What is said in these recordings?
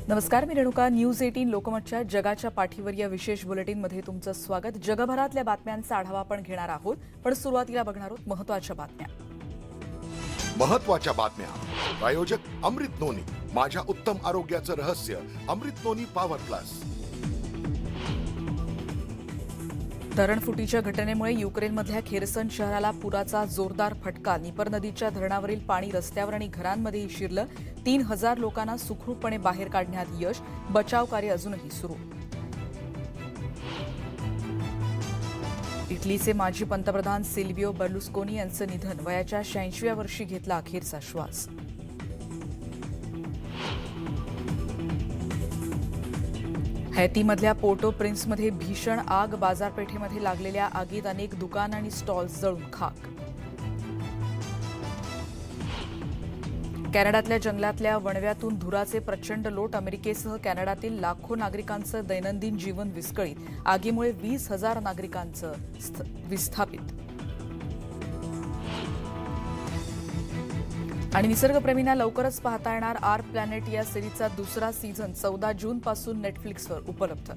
नमस्कार, मी रेणुका. न्यूज 18 लोकमतच्या जगाच्या पाठीवर या विशेष बुलेटिनमध्ये तुमचं स्वागत. जगभरातल्या बातम्यांचा आढावा आपण घेणार आहोत, पण सुरुवातीला बघणार आहोत महत्त्वाच्या बातम्या. महत्त्वाच्या बातम्या. प्रायोजक अमृत नोनी, माझ्या उत्तम आरोग्याचं रहस्य. अमृत नोनी पॉवर प्लस. धरणफुटीच्या घटनेमुळे युक्रेनमधल्या खेरसन शहराला पुराचा जोरदार फटका. निपर नदीच्या धरणावरील पाणी रस्त्यावर आणि घरांमध्येही शिरलं. 3000 लोकांना सुखरूपपणे बाहेर काढण्यात यश. बचाव कार्य अजूनही सुरू. इटलीचे माजी पंतप्रधान सिल्विओ बर्लुस्कोनी यांचं निधन. वयाच्या 86व्या वर्षी घेतला अखेरचा श्वास. हैतीमधल्या पोर्टो प्रिन्समध्ये भीषण आग. बाजारपेठेमध्ये लागलेल्या आगीत अनेक दुकानं आणि स्टॉल्स जळून खाक. कॅनडातल्या जंगलातल्या वणव्यातून धुराचे प्रचंड लोट. अमेरिकेसह कॅनडातील लाखो नागरिकांचं दैनंदिन जीवन विस्कळीत. आगीमुळे 20,000 नागरिकांचं विस्थापित. आणि निसर्गप्रेमींना लवकरच पाहता येणार आर प्लॅनेट या सिरीजचा दुसरा सीझन 14 जूनपासून नेटफ्लिक्सवर उपलब्ध.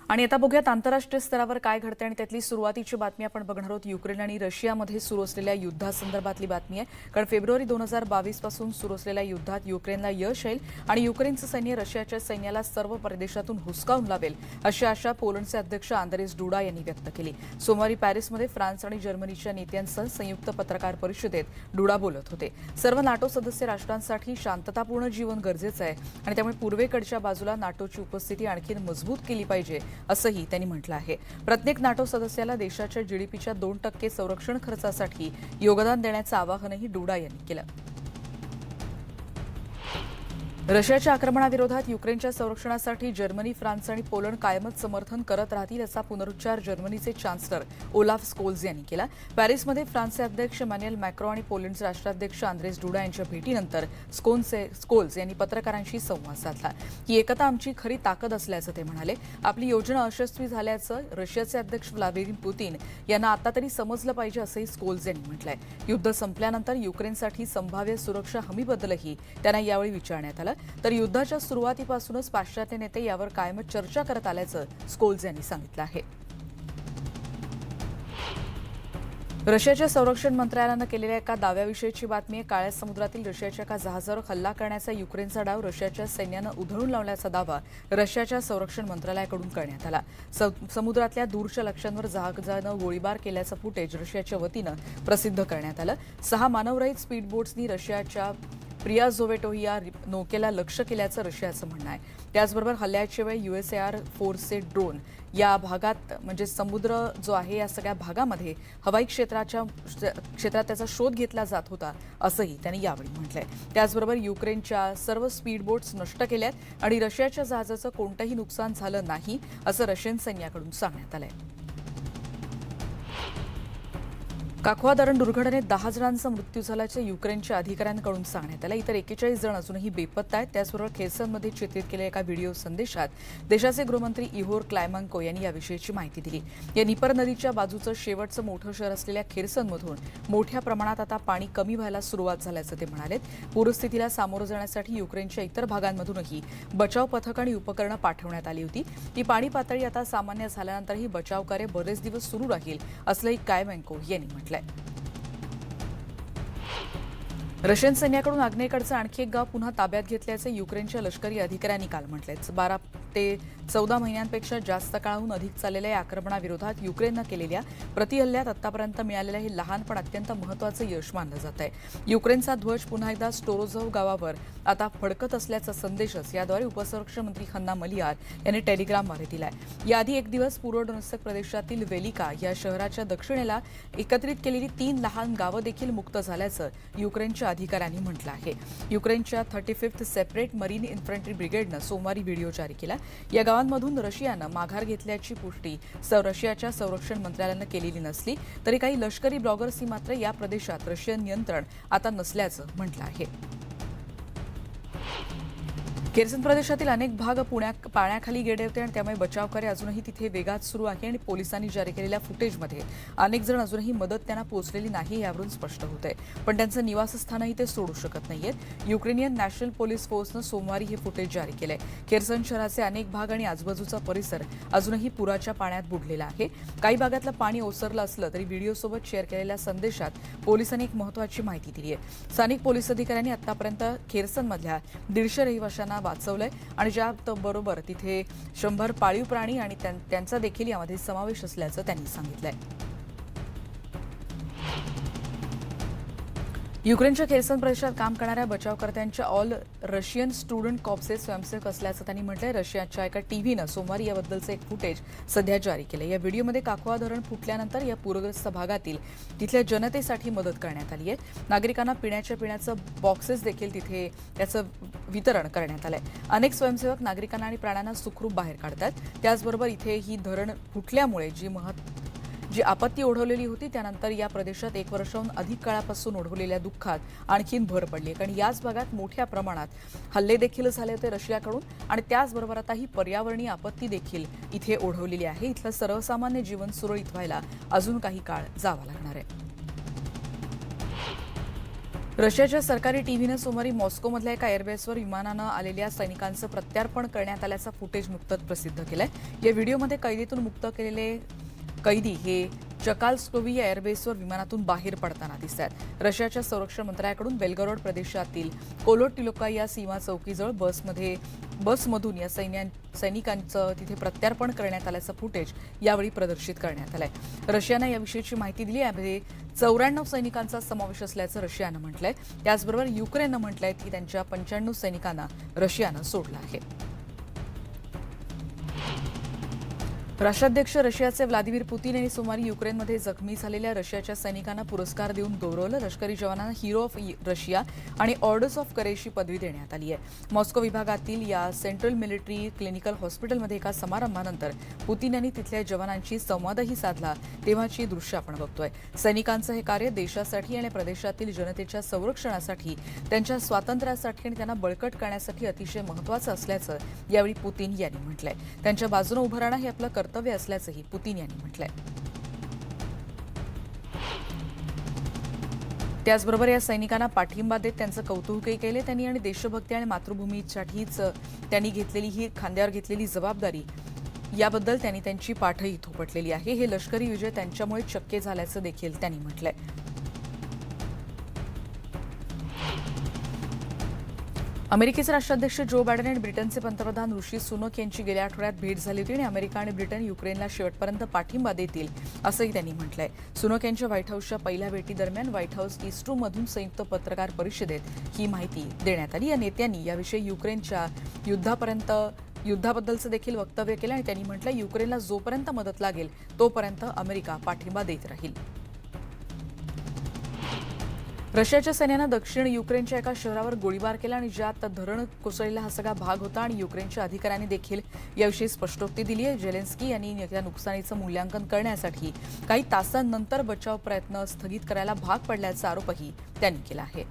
आणि आता बघूयात आंतरराष्ट्रीय स्तरावर काय घडते आणि त्यातली सुरुवातीची बातमी आपण बघणार आहोत. युक्रेन आणि रशियामध्ये सुरू असलेल्या युद्धासंदर्भातली बातमी आहे. कारण फेब्रुवारी 2022 पासून सुरू असलेल्या युद्धात युक्रेनला यश येईल आणि युक्रेनचं सैन्य रशियाच्या सैन्याला सर्व प्रदेशातून हुसकावून लावेल अशी आशा पोलंडचे अध्यक्ष आंद्रेस डुडा यांनी व्यक्त केली. सोमवारी पॅरिसमध्ये फ्रान्स आणि जर्मनीच्या नेत्यांसह संयुक्त पत्रकार परिषदेत डुडा बोलत होते. सर्व नाटो सदस्य राष्ट्रांसाठी शांततापूर्ण जीवन गरजेचं आहे आणि त्यामुळे पूर्वेकडच्या बाजूला नाटोची उपस्थिती आणखी मजबूत केली पाहिजे असंही त्यांनी म्हटलं आहे. प्रत्येक नाटो सदस्याला देशाच्या जीडीपीच्या 2% संरक्षण खर्चासाठी योगदान देण्याचं आवाहनही डुडा यांनी केलं. रशियाच्या आक्रमणाविरोधात युक्रेनच्या संरक्षणासाठी जर्मनी, फ्रान्स आणि पोलंड कायमच समर्थन करत राहतील असा पुनरुच्चार जर्मनीचे चान्सलर ओलाफ स्कोल्ज यांनी केला. पॅरिसमध्ये फ्रान्सचे अध्यक्ष इमॅन्युएल मॅक्रो आणि पोलंडचे राष्ट्राध्यक्ष आंद्रेस डुडा यांच्या भेटीनंतर स्कोल्ज यांनी पत्रकारांशी संवाद साधला. ही एकता आमची खरी ताकद असल्याचं ते म्हणाले. आपली योजना अयशस्वी झाल्याचं रशियाचे अध्यक्ष व्लादिमीर पुतीन यांना आता तरी समजलं पाहिजे असंही स्कोल्ज यांनी म्हटलंय. युद्ध संपल्यानंतर युक्रेनसाठी संभाव्य सुरक्षा हमीबद्दलही त्यांना यावेळी विचारण्यात आलं. तर युद्धाच्या सुरुवातीपासूनच पाश्चात्य नेते यावर कायमच चर्चा करत आल्याचं स्कोल्ज यांनी सांगितलं आहे. रशियाच्या संरक्षण मंत्रालयानं केलेल्या एका दाव्याविषयीची बातमी आहे. काळ्या समुद्रातील रशियाच्या एका जहाजावर हल्ला करण्याचा युक्रेनचा डाव रशियाच्या सैन्यानं उधळून लावल्याचा दावा रशियाच्या संरक्षण मंत्रालयाकडून करण्यात आला. समुद्रातल्या दूरच्या लक्ष्यांवर जहाजानं गोळीबार केल्याचं फुटेज रशियाच्या वतीनं प्रसिद्ध करण्यात आलं. 6 मानवरहित स्पीडबोट्सनी रशियाच्या प्रियाझोवेटो या नौकेला लक्ष्य केल्याचं रशियाचं म्हणणं आहे. त्याचबरोबर हल्ल्याच्या वेळी USAR फोर्सचे ड्रोन या भागात म्हणजे समुद्र जो आहे या सगळ्या भागामध्ये हवाई क्षेत्रात त्याचा शोध घेतला जात होता असंही त्यांनी यावेळी म्हटलंय. त्याचबरोबर युक्रेनच्या सर्व स्पीडबोट्स नष्ट केल्यात आणि रशियाच्या जहाजाचं कोणतंही नुकसान झालं नाही असं रशियन सैन्याकडून सांगण्यात आलंय. काखवा धरण दुर्घटनेत 10 जणांचा मृत्यू झाल्याचं युक्रेनच्या अधिकाऱ्यांकडून सांगण्यात आलं. इतर 41 जण अजूनही बेपत्ता आहेत. त्याचबरोबर खेर्सनमध्ये चित्रित केलेल्या एका व्हिडिओ संदेशात देशाचे गृहमंत्री इहोर क्लायमेंको यांनी याविषयीची माहिती दिली. या निपर नदीच्या बाजूचं शेवटचं मोठं शहर असलेल्या खेर्सनमधून मोठ्या प्रमाणात आता पाणी कमी व्हायला सुरुवात झाल्याचं ते म्हणाले. पूरस्थितीला सामोरं जाण्यासाठी युक्रेनच्या इतर भागांमधूनही बचाव पथक आणि उपकरणं पाठवण्यात आली होती. ही पाणी पातळी आता सामान्य झाल्यानंतरही बचाव कार्य बरेच दिवस सुरू राहील असंही क्लायमेंको यांनी म्हटलं. रशियन सैन्याकडून आग्नेयकडचं आणखी एक गाव पुन्हा ताब्यात घेतल्याचे युक्रेनच्या लष्करी अधिकाऱ्यांनी काल म्हटलंय. 12 ते 14 महिन्यांपेक्षा जास्त काळाहून अधिक चाललेल्या या आक्रमणाविरोधात युक्रेननं केलेल्या प्रतिहल्ल्यात आतापर्यंत मिळालेलं हे लहान पण अत्यंत महत्त्वाचं यश मानलं जात आहे. युक्रेनचा ध्वज पुन्हा एकदा स्टोरोझोव गावावर आता फडकत असल्याचा संदेशच याद्वारे उपसंरक्षण मंत्री हन्ना मलियार यांनी टेलिग्रामद्वारे दिलाय. याआधी एक दिवस पूर्व डोनेत्स्क प्रदेशातील वेलिका या शहराच्या दक्षिणेला एकत्रित केलेली 3 लहान गावं देखील मुक्त झाल्याचं युक्रेनच्या अधिकाऱ्यांनी म्हटलं आहे. युक्रेनच्या 35th सेपरेट मरीन इन्फंट्री ब्रिगेडनं सोमवारी व्हिडिओ जारी केला. या गावांमधून रशियानं माघार घेतल्याची पुष्टी रशियाच्या संरक्षण मंत्रालयानं केलेली नसली तरी काही लष्करी ब्लॉगर्सनी मात्र या प्रदेशात रशियन नियंत्रण आता नसल्याचं म्हटलं आहे. केर्सन प्रदेशातील अनेक भाग पाण्याखाली गेले होते आणि त्यामुळे बचावकार्य अजूनही तिथे वेगात सुरू आहे आणि पोलिसांनी जारी केलेल्या फुटेजमध्ये अनेक जण अजूनही मदत त्यांना पोहोचलेली नाही यावरून स्पष्ट होतंय. पण त्यांचं निवासस्थानही ते सोडू शकत नाहीयेत. युक्रेनियन नॅशनल पोलीस फोर्सनं सोमवारी हे फुटेज जारी केलंय. केर्सन शहराचे अनेक भाग आणि आजूबाजूचा परिसर अजूनही पुराच्या पाण्यात बुडलेला आहे. काही भागातलं पाणी ओसरलं असलं तरी व्हिडिओसोबत शेअर केलेल्या संदेशात पोलिसांनी एक महत्त्वाची माहिती दिली आहे. स्थानिक पोलीस अधिकाऱ्यांनी आतापर्यंत खेर्सनमधल्या 150 रहिवाशांना वाचवलंय आणि ज्याबरोबर तिथे 100 पाळीव प्राणी आणि त्यांचा देखील यामध्ये समावेश असल्याचं त्यांनी सांगितलंय. युक्रेनच्या खेर्सन प्रदेशात काम करणाऱ्या बचावकर्त्यांच्या ऑल रशियन स्टुडंट कॉर्प्सचे स्वयंसेवक असल्याचं त्यांनी म्हटलंय. रशियाच्या एका टीव्हीनं सोमवारी याबद्दलचं एक फुटेज सध्या जारी केलंय. या व्हिडिओमध्ये काकवा धरण फुटल्यानंतर या पूरग्रस्त भागातील तिथल्या जनतेसाठी मदत करण्यात आली आहे. नागरिकांना पिण्याचं बॉक्सेस देखील तिथे त्याचं वितरण करण्यात आलंय. अनेक स्वयंसेवक नागरिकांना आणि प्राण्यांना सुखरूप बाहेर काढतात. त्याचबरोबर इथे ही धरण फुटल्यामुळे जी आपत्ती ओढवलेली होती त्यानंतर या प्रदेशात 1 वर्षाहून अधिक काळापासून ओढवलेल्या दुःखात आणखीन भर पडली आहे. कारण याच भागात मोठ्या प्रमाणात हल्ले देखील झाले होते रशियाकडून आणि त्याचबरोबर आता ही पर्यावरणीय आपत्ती देखील इथे ओढवलेली आहे. इथलं सर्वसामान्य जीवन सुरळीत व्हायला अजून काही काळ जावा लागणार आहे. रशियाच्या सरकारी टीव्हीनं सोमवारी मॉस्कोमधल्या एका एअरबेसवर विमानानं आलेल्या सैनिकांचं प्रत्यार्पण करण्यात आल्याचं फुटेज नुकतंच प्रसिद्ध केलंय. या व्हिडिओमध्ये कैदीतून मुक्त केलेले कैदी हे चकालस्कोव्ही या एअरबेसवर विमानातून बाहेर पडताना दिसत आहेत. रशियाच्या संरक्षण मंत्रालयाकडून बेल्गरोड प्रदेशातील कोलोटिलोका या सीमा चौकीजवळ बसमधून या सैनिकांचं तिथे प्रत्यार्पण करण्यात आल्याचं फुटेज यावेळी प्रदर्शित करण्यात आलंय. रशियानं याविषयीची माहिती दिली. यामध्ये 94 सैनिकांचा समावेश असल्याचं रशियानं म्हटलंय. त्याचबरोबर युक्रेननं म्हटलंय की त्यांच्या 95 सैनिकांना रशियानं सोडलं आहे. राष्ट्राध्यक्ष रशियाचे व्लादिमीर पुतीन यांनी सोमवारी युक्रेनमध्ये जखमी झालेल्या रशियाच्या सैनिकांना पुरस्कार देऊन गौरवलं. लष्करी जवानांना हिरो ऑफ रशिया आणि ऑर्डर्स ऑफ करेजची पदवी देण्यात आली आहे. मॉस्को विभागातील या सेंट्रल मिलिटरी क्लिनिकल हॉस्पिटलमध्ये एका समारंभानंतर पुतीन यांनी तिथल्या जवानांशी संवादही साधला. तेव्हाची दृश्य आपण बघतोय. सैनिकांचं हे कार्य देशासाठी आणि प्रदेशातील जनतेच्या संरक्षणासाठी, त्यांच्या स्वातंत्र्यासाठी आणि त्यांना बळकट करण्यासाठी अतिशय महत्त्वाचं असल्याचं यावेळी पुतीन यांनी म्हटलंय. त्यांच्या बाजूने उभं राहणं हे आपलं कर्तव्य असल्याचंही पुतीन यांनी म्हटलंय. त्याचबरोबर या सैनिकांना पाठिंबा देत त्यांचं कौतुकही केले त्यांनी आणि देशभक्ती आणि मातृभूमीसाठीच त्यांनी खांद्यावर घेतलेली जबाबदारी याबद्दल त्यांनी त्यांची पाठही थोपटलेली आहे. हे लष्करी विजय त्यांच्यामुळे शक्य झाल्याचं देखील त्यांनी म्हटलंय. अमेरिकेचे राष्ट्राध्यक्ष जो बायडन आणि ब्रिटनचे पंतप्रधान ऋषी सुनक यांची गेल्या आठवड्यात भेट झाली होती आणि अमेरिका आणि ब्रिटन युक्रेनला शेवटपर्यंत पाठिंबा देतील असंही त्यांनी म्हटलंय. सुनक यांच्या व्हाईट हाऊसच्या पहिल्या भेटीदरम्यान व्हाईट हाऊस ईस्ट रूममधून संयुक्त पत्रकार परिषदेत ही माहिती देण्यात आली. या नेत्यांनी याविषयी युक्रेनच्या युद्धाबद्दलचं देखील वक्तव्य केलं आणि त्यांनी म्हटलं युक्रेनला जोपर्यंत मदत लागेल तोपर्यंत अमेरिका पाठिंबा देत राहील. रशियाच्या सैन्यानं दक्षिण युक्रेनच्या एका शहरावर गोळीबार केला आणि ज्यात धरण कोसळलेला हा सगळा भाग होता आणि युक्रेनच्या अधिकाऱ्यांनी देखील याविषयी स्पष्टोक्ती दिली आहे. झेलेन्स्की यांनी या नुकसानीचं मूल्यांकन करण्यासाठी काही तासांनंतर बचाव प्रयत्न स्थगित करायला भाग पडल्याचा आरोपही त्यांनी केला आहे.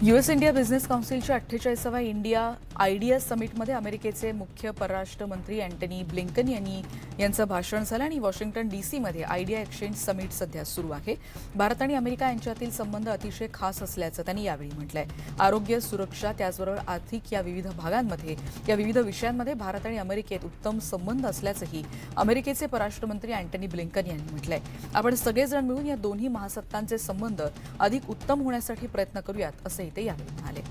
US इंडिया बिझनेस काउन्सिलच्या 48व्या इंडिया आयडियाज समिटमध्ये अमेरिकेचे मुख्य परराष्ट्र मंत्री अँटनी ब्लिंकन यांचं भाषण झालं आणि Washington DC idea exchange summit सध्या सुरू आहे. भारत आणि अमेरिका यांच्यातील संबंध अतिशय खास असल्याचं त्यांनी यावेळी म्हटलंय. आरोग्य, सुरक्षा त्याचबरोबर आर्थिक या विविध विषयांमध्ये भारत आणि अमेरिकेत उत्तम संबंध असल्याचंही अमेरिकेचे परराष्ट्र मंत्री अँटनी ब्लिंकन यांनी म्हटलंय. आपण सगळेजण मिळून या दोन्ही महासत्तांचे संबंध अधिक उत्तम होण्यासाठी प्रयत्न करूयात असंही ते यावेळी म्हणाले.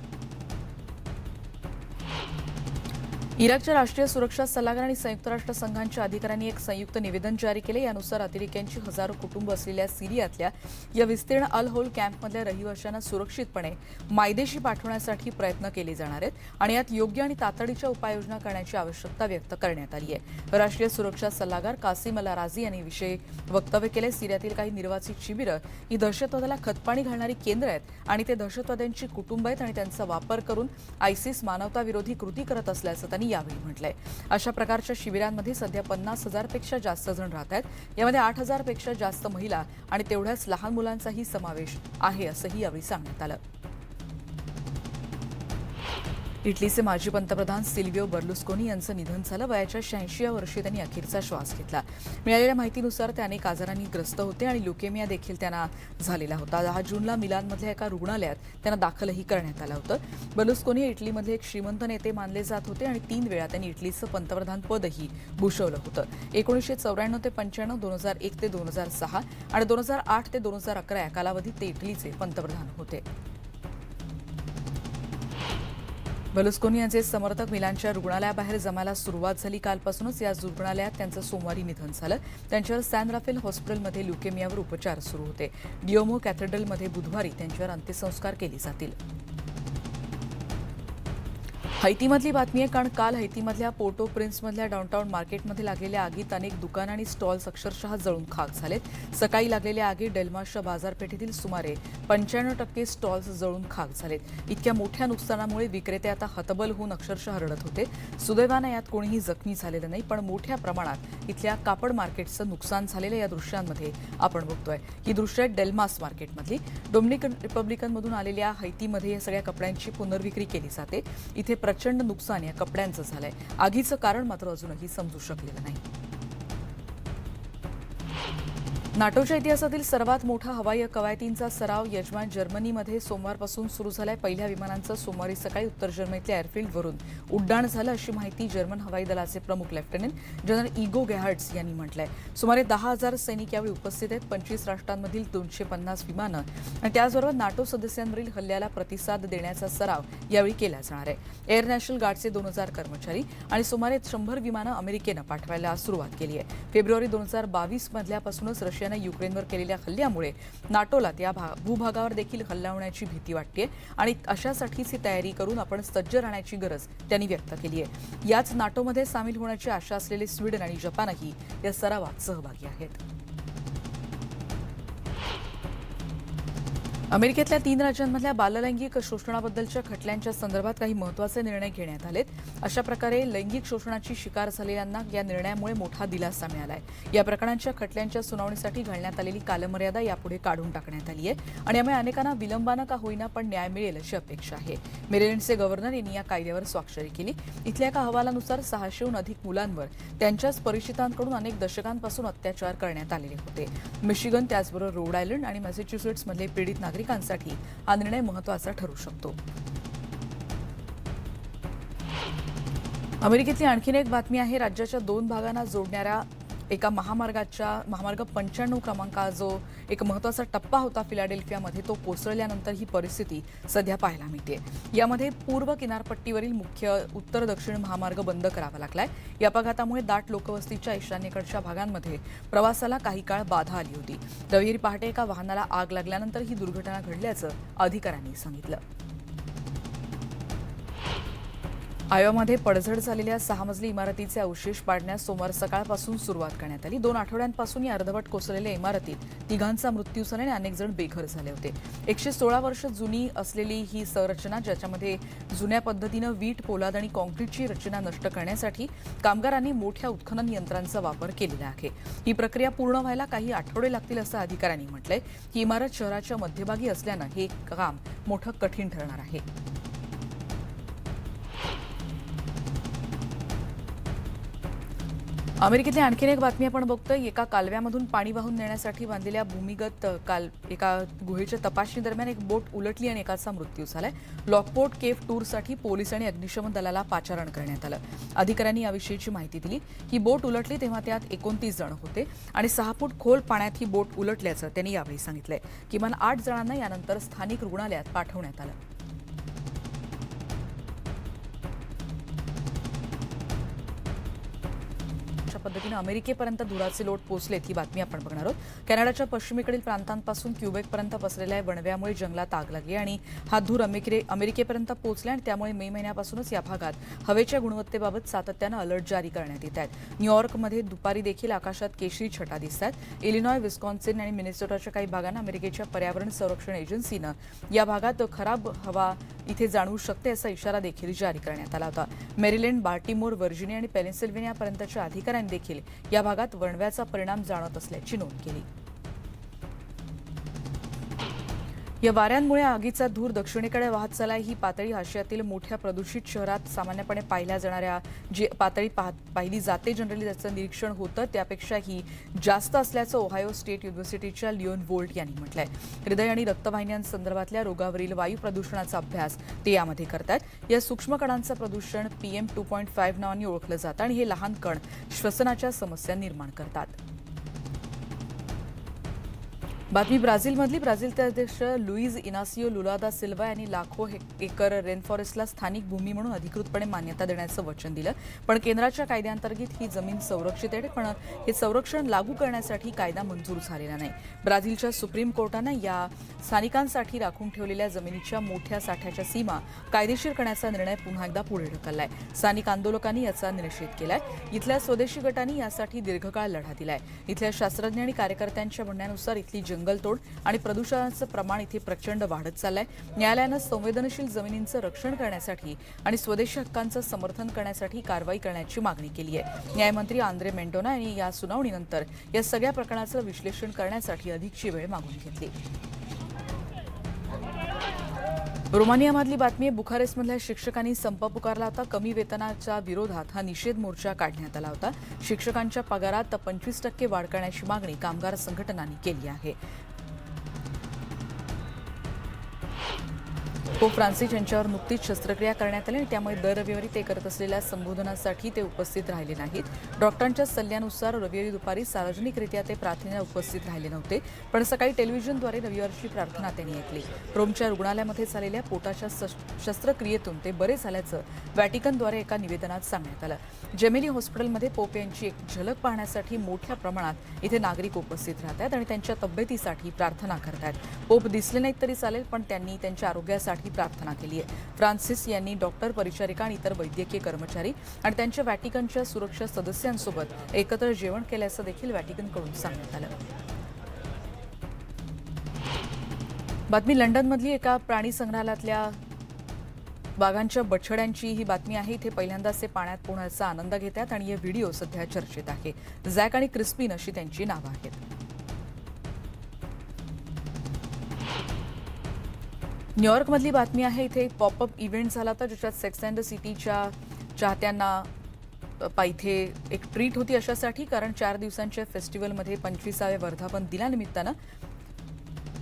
इराकच्या राष्ट्रीय सुरक्षा सल्लागार आणि संयुक्त राष्ट्र संघांच्या अधिकाऱ्यांनी एक संयुक्त निवेदन जारी केले. यानुसार अतिरेक्यांची हजारो कुटुंब असलेल्या सिरियातल्या या विस्तीर्ण अल होल कॅम्पमधल्या रहिवाशांना सुरक्षितपणे मायदेशी पाठवण्यासाठी प्रयत्न केले जाणार आहेत आणि यात योग्य आणि तातडीच्या उपाययोजना करण्याची आवश्यकता व्यक्त करण्यात आली आहे. राष्ट्रीय सुरक्षा सल्लागार कासिम अल राझी यांनी विषयी वक्तव्य केले. सिरियातील काही निर्वासित शिबिरं ही दहशतवादाला खतपाणी घालणारी केंद्र आहेत आणि ते दहशतवाद्यांची कुटुंब आहेत आणि त्यांचा वापर करून आयसिस मानवताविरोधी कृती करत असल्याचं त्यांनी यावेळी म्हटलंय. अशा प्रकारच्या शिबिरांमध्ये सध्या 50,000 पेक्षा जास्त जण राहत आहेत. यामध्ये 8,000 पेक्षा जास्त महिला आणि तेवढ्याच लहान मुलांचाही समावेश आहे असंही यावेळी सांगण्यात आलं. इटलीचे माजी पंतप्रधान सिल्विओ बर्लुस्कोनी यांचं निधन झालं. वयाच्या 86व्या वर्षी त्यांनी अखेरचा श्वास घेतला. मिळालेल्या माहितीनुसार ते अनेक आजारांनी ग्रस्त होते आणि ल्युकेमिया देखील त्यांना झालेला होता. 10 जूनला मिलानमधल्या एका रुग्णालयात त्यांना दाखलही करण्यात आलं होतं. बर्लुस्कोनी इटलीमधले एक श्रीमंत नेते मानले जात होते आणि 3 वेळा त्यांनी इटलीचं पंतप्रधान पदही भूषवलं होतं. 1994 ते 95, 2001 ते 2006 आणि 2008 ते 2011 या कालावधीत ते इटलीचे पंतप्रधान होते. बर्लुस्कोनी यांचे समर्थक मिलानच्या रुग्णालयाबाहेर जमायला सुरुवात झाली. कालपासूनच याच रुग्णालयात त्यांचं सोमवारी निधन झालं. त्यांच्यावर सॅन राफेल हॉस्पिटलमध्ये ल्युकेमियावर उपचार सुरू होते. डिओमो कॅथेड्रलमध्ये बुधवारी त्यांच्यावर अंत्यसंस्कार केले जातील. हैतीमधली बातमी आहे, कारण काल हैतीमधल्या पोर्टो प्रिन्समधल्या डाऊनटाऊन मार्केटमध्ये लागलेल्या आगीत अनेक दुकानं आणि स्टॉल्स अक्षरशः जळून खाक झालेत. सकाळी लागलेल्या आगीत डेल्मासच्या बाजारपेठेतील सुमारे 95% स्टॉल्स जळून खाक झालेत. इतक्या मोठ्या नुकसानामुळे विक्रेते आता हतबल होऊन अक्षरशः रडत होते. सुदैवानं यात कोणीही जखमी झालेलं नाही, पण मोठ्या प्रमाणात इथल्या कापड मार्केटचं नुकसान झालेलं या दृश्यांमध्ये आपण बघतोय. ही दृश्य आहेत डेल्मास मार्केटमधली. डोमिनिकन रिपब्लिकनमधून आलेल्या हैतीमध्ये या सगळ्या कपड्यांची पुनर्विक्री केली जाते. इथे प्रचंड नुकसान या कपड्यांचं झालंय. आगीचं कारण मात्र अजूनही समजू शकलेलं नाही. नाटोच्या इतिहासातील सर्वात मोठा हवाई कवायतींचा सराव यजमान जर्मनीमध्ये सोमवारपासून सुरू झालाय. पहिल्या विमानांचं सोमवारी सकाळी उत्तर जर्मनीतल्या एअरफील्डवरून उड्डाण झालं, अशी माहिती जर्मन हवाई दलाचे प्रमुख लेफ्टनंट जनरल इगो गेहार्ड्स यांनी म्हटलंय. सुमारे 10,000 सैनिक यावेळी उपस्थित आहेत. 25 राष्ट्रांमधील 250 विमानं आणि त्याचबरोबर नाटो सदस्यांवरील हल्ल्याला प्रतिसाद देण्याचा सराव यावेळी केला जाणार आहे. एअर नॅशनल गार्डचे 2,000 कर्मचारी आणि सुमारे 100 विमानं अमेरिकेनं पाठवायला सुरुवात केली आहे. फेब्रुवारी 2022 मधल्यापासूनच रशियानं युक्रेनवर केलेल्या हल्ल्यामुळे नाटोला त्या भूभागावर देखील हल्ला होण्याची भीती वाटते आणि अशासाठीच ही तयारी करून आपण सज्ज राहण्याची गरज त्यांनी व्यक्त केली आहे. याच नाटोमध्ये सामील होण्याची आशा असलेले स्वीडन आणि जपानही या सरावात सहभागी आहेत. अमेरिकेतल्या 3 राज्यांमधल्या बाललैंगिक शोषणाबद्दलच्या खटल्यांच्या संदर्भात काही महत्त्वाचे निर्णय घेण्यात आलेत. अशा प्रकारे लैंगिक शोषणाची शिकार झालेल्यांना या निर्णयामुळे मोठा दिलासा मिळाला आहे. या प्रकरणांच्या खटल्यांच्या सुनावणीसाठी घालण्यात आलेली कालमर्यादा यापुढे काढून टाकण्यात आली आहे आणि यामुळे अनेकांना विलंबानं का होईना पण न्याय मिळेल अशी अपेक्षा आहे. मेरीलँडचे गव्हर्नर यांनी या कायद्यावर स्वाक्षरी केली. इथल्या एका अहवालानुसार 600हून अधिक मुलांवर त्यांच्याच परिचितांकडून अनेक दशकांपासून अत्याचार करण्यात आलेले होते. मिशिगन, त्याचबरोबर रोड आयलंड आणि मॅसेच्युसेट्समधले पीडित नागरिकांसाठी हा निर्णय महत्त्वाचा ठरू शकतो. अमेरिकेतली आणखीन एक बातमी आहे. राज्याच्या 2 भागांना जोडणाऱ्या एका महामार्ग 95 क्रमांका जो एक महत्त्वाचा टप्पा होता फिलाडेल्फियामध्ये, तो कोसळल्यानंतर ही परिस्थिती सध्या पाहायला मिळते. यामध्ये पूर्व किनारपट्टीवरील मुख्य उत्तर दक्षिण महामार्ग बंद करावा लागलाय. या अपघातामुळे दाट लोकवस्तीच्या ईशान्येकडच्या भागांमध्ये प्रवासाला काही काळ बाधा आली होती. रविवारी पहाटे एका वाहनाला आग लागल्यानंतर ही दुर्घटना घडल्याचं अधिकाऱ्यांनी सांगितलं. आयोवामध्ये पडझड झालेल्या 6 मजली इमारतीचे अवशेष पाडण्यास सोमवार सकाळपासून सुरुवात करण्यात आली. 2 आठवड्यांपासून या अर्धवट कोसळलेल्या इमारतीत 3घांचा मृत्यू झाला आणि अनेक जण बेघर झाले होते. 116 वर्ष जुनी असलेली ही संरचना, ज्याच्यामध्ये जुन्या पद्धतीनं वीट, पोलाद आणि कॉन्क्रीटची रचना नष्ट करण्यासाठी कामगारांनी मोठ्या उत्खनन यंत्रांचा वापर केलेला आहे. ही प्रक्रिया पूर्ण व्हायला काही आठवडे लागतील असं अधिकाऱ्यांनी म्हटलंय. ही इमारत शहराच्या मध्यभागी असल्यानं हे काम मोठं कठीण ठरणार आहे. अमेरिकेतली आणखीन एक बातमी आपण बघतोय. एका कालव्यामधून पाणी वाहून नेण्यासाठी बांधलेल्या भूमिगत एका गुहेच्या तपासणी दरम्यान एक बोट उलटली आणि एकाचा मृत्यू झालाय. लॉकपोर्ट केव्ह टूरसाठी पोलीस आणि अग्निशमन दलाला पाचारण करण्यात आलं. अधिकाऱ्यांनी याविषयीची माहिती दिली. ही बोट उलटली तेव्हा त्यात 29 जण होते आणि 6 फूट खोल पाण्यात ही बोट उलटल्याचं त्यांनी यावेळी सांगितलंय. किमान 8 जणांना यानंतर स्थानिक रुग्णालयात पाठवण्यात आलं. पद्धतीनं अमेरिकेपर्यंत धुराचे लोट पोहोचलेत ही बातमी आपण बघणार आहोत. कॅनडाच्या पश्चिमेकडील प्रांतांपासून क्युबेकपर्यंत पसरलेल्या वणव्यामुळे जंगलात आग लागली आणि हा धूर अमेरिकेपर्यंत पोहोचला आणि त्यामुळे मे महिन्यापासूनच या भागात हवेच्या गुणवत्तेबाबत सातत्यानं अलर्ट जारी करण्यात येत आहेत. न्यूयॉर्कमध्ये दुपारी देखील आकाशात केशरी छटा दिसतात. इलिनॉय, विस्कॉन्सिन आणि मिनेसोटाच्या काही भागांना अमेरिकेच्या पर्यावरण संरक्षण एजन्सीनं या भागात खराब हवा इथे जाणवू शकते असा इशारा देखील जारी करण्यात आला होता. मेरीलँड, बाल्टिमोर, व्हर्जिनिया आणि पेनिसिल्व्हेनियापर्यंतच्या अधिकाऱ्यांनी देखील या भागात वणव्याचा परिणाम जाणवत असल्याची नोंद केली. या वाऱ्यांमुळे आगीचा धूर दक्षिणेकडे वाहत चालला. ही पातळी आशियातील मोठ्या प्रदूषित शहरात सामान्यपणे पाहिल्या जाणाऱ्या जी पातळी पाहिली जाते जनरली त्याचं निरीक्षण होतं त्यापेक्षाही जास्त असल्याचं ओहायो स्टेट युनिव्हर्सिटीच्या लिओन वोल्ट यांनी म्हटलंय. हृदय आणि रक्तवाहिन्यांसंदर्भातल्या रोगावरील वायू प्रदूषणाचा अभ्यास ते यामध्ये करतात. या सूक्ष्म कणांचं प्रदूषण PM 2.5 नावाने ओळखलं जातं आणि हे लहान कण श्वसनाच्या समस्या निर्माण करतात. बातमी ब्राझीलमधली. ब्राझीलचे अध्यक्ष लुईज इनासियो लुला दा सिल्वा यांनी लाखो एकर रेन फॉरेस्टला स्थानिक भूमी म्हणून अधिकृतपणे मान्यता देण्याचं वचन दिलं. पण केंद्राच्या कायद्याअंतर्गत ही जमीन संरक्षित आहे, पण हे संरक्षण लागू करण्यासाठी कायदा मंजूर झालेला नाही. ब्राझीलच्या सुप्रीम कोर्टानं या स्थानिकांसाठी राखून ठेवलेल्या जमिनीच्या मोठ्या साठ्याच्या सीमा कायदेशीर करण्याचा निर्णय पुन्हा एकदा पुढे ढकललाय. स्थानिक आंदोलकांनी याचा निषेध केलाय. इथल्या स्वदेशी गटांनी यासाठी दीर्घकाळ लढा दिलाय. इथल्या शास्त्रज्ञ आणि कार्यकर्त्यांच्या म्हणण्यानुसार इथली जंगलतोड आणि प्रदूषणाचं प्रमाण इथे प्रचंड वाढत चाललंय. न्यायालयानं संवेदनशील जमिनींचं रक्षण करण्यासाठी आणि स्वदेशी हक्कांचं समर्थन करण्यासाठी कारवाई करण्याची मागणी केली आहे. न्यायमंत्री आंद्रे मेंडोना यांनी या सुनावणीनंतर या सगळ्या प्रकरणाचं विश्लेषण करण्यासाठी अधिकची वेळ मागून घेतली. रोमानियामधली बातमी आहे. बुखारेस्टमधल्या शिक्षकांनी संप पुकारला होता. कमी वेतनाच्या विरोधात हा निषेध मोर्चा काढण्यात आला होता. शिक्षकांच्या पगारात 25% वाढ करण्याची मागणी कामगार संघटनांनी केली आहे. पोप फ्रान्सिस यांच्यावर नुकतीच शस्त्रक्रिया करण्यात आली आणि त्यामुळे दर रविवारी ते करत असलेल्या संबोधनासाठी ते उपस्थित राहिले नाहीत. डॉक्टरांच्या सल्ल्यानुसार रविवारी दुपारी सार्वजनिकरित्या ते प्रार्थनेला उपस्थित राहिले नव्हते, पण सकाळी टेलिव्हिजनद्वारे रविवारची प्रार्थना त्यांनी ऐकली. रोमच्या रुग्णालयामध्ये झालेल्या पोटाच्या शस्त्रक्रियेतून ते बरे झाल्याचं व्हॅटिकनद्वारे एका निवेदनात सांगण्यात आलं. जेमेली हॉस्पिटलमध्ये पोप यांची एक झलक पाहण्यासाठी मोठ्या प्रमाणात इथे नागरिक उपस्थित राहतात आणि त्यांच्या तब्येतीसाठी प्रार्थना करतात. पोप दिसले नाहीत तरी चालेल, पण त्यांनी त्यांच्या आरोग्यासाठी प्रार्थना केली आहे. फ्रान्सिस यांनी डॉक्टर, परिचारिका आणि इतर वैद्यकीय कर्मचारी आणि त्यांच्या व्हॅटिकनच्या सुरक्षा सदस्यांसोबत एकत्र जेवण केल्याचं देखील व्हॅटिकनकडून सांगण्यात आलं. बातमी लंडनमधली. एका प्राणी संग्रहालयातल्या वाघांच्या बछड्यांची ही बातमी आहे. इथे पहिल्यांदाच ते पाण्यात पोहण्याचा आनंद घेतात आणि हे व्हिडिओ सध्या चर्चेत आहे. झॅक आणि क्रिस्पिन अशी त्यांची नावं आहेत. न्यूयॉर्कमधली बातमी आहे. इथे एक पॉपअप इव्हेंट झाला होता ज्याच्यात सेक्स अँड द सिटीच्या चाहत्यांना इथे एक ट्रीट होती अशासाठी, कारण 4 दिवसांच्या फेस्टिवलमध्ये 25व्या वर्धापन दिनानिमित्तानं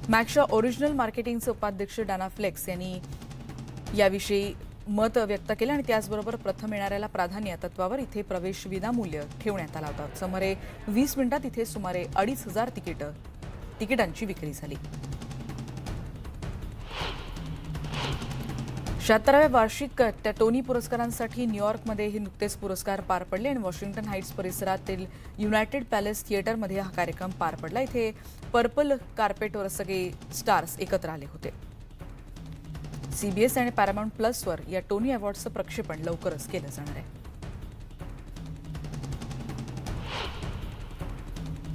मॅक्सच्या ओरिजिनल मार्केटिंगचे उपाध्यक्ष डाना फ्लेक्स यांनी याविषयी मत व्यक्त केलं आणि त्याचबरोबर प्रथम येणाऱ्याला प्राधान्य तत्वावर इथे प्रवेश विनामूल्य ठेवण्यात आला होता. सुमारे 20 मिनिटात इथे सुमारे 2,500 तिकिटांची विक्री झाली. 76व्या वार्षिक टोनी पुरस्कारांसाठी न्यूयॉर्कमध्ये हे नुकतेच पुरस्कार पार पडले आणि वॉशिंग्टन हाईट्स परिसरातील युनायटेड पॅलेस थिएटरमध्ये हा कार्यक्रम पार पडला. इथे पर्पल कार्पेटवर सगळे स्टार्स एकत्र आले होते. CBS आणि पॅरामाउंट प्लसवर या टोनी अवॉर्ड्सचं प्रक्षेपण लवकरच केलं जाणार आहे.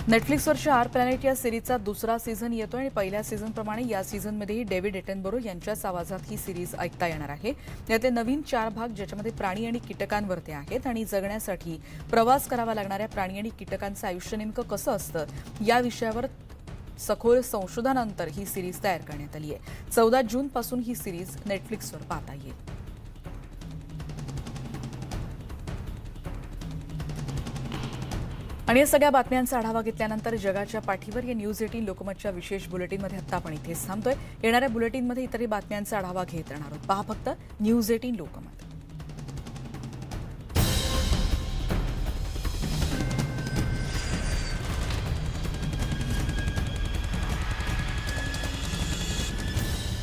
नेटफ्लिक्सवरच्या आर प्लॅनेट या सिरीजचा दुसरा सीझन येतोय आणि पहिल्या सीझनप्रमाणे या सीझनमध्येही डेव्हिड एटनबरो यांच्याच आवाजात ही सिरीज ऐकता येणार आहे. यातले नवीन 4 भाग ज्याच्यामध्ये प्राणी आणि कीटकांवरती आहेत आणि जगण्यासाठी प्रवास करावा लागणाऱ्या प्राणी आणि कीटकांचं आयुष्य नेमकं कसं असतं या विषयावर सखोल संशोधनानंतर ही सिरीज तयार करण्यात आली आहे. 14 जूनपासून ही सिरीज नेटफ्लिक्सवर पाहता येईल. आणि या सगळ्या बातम्यांचा आढावा घेतल्यानंतर जगाच्या पाठीवर या न्यूज 18 लोकमतच्या विशेष बुलेटिनमध्ये आता आपण इथेच थांबतोय. येणाऱ्या बुलेटिनमध्ये इतरही बातम्यांचा आढावा घेत राहणार आहोत. पहा फक्त न्यूज 18 लोकमत.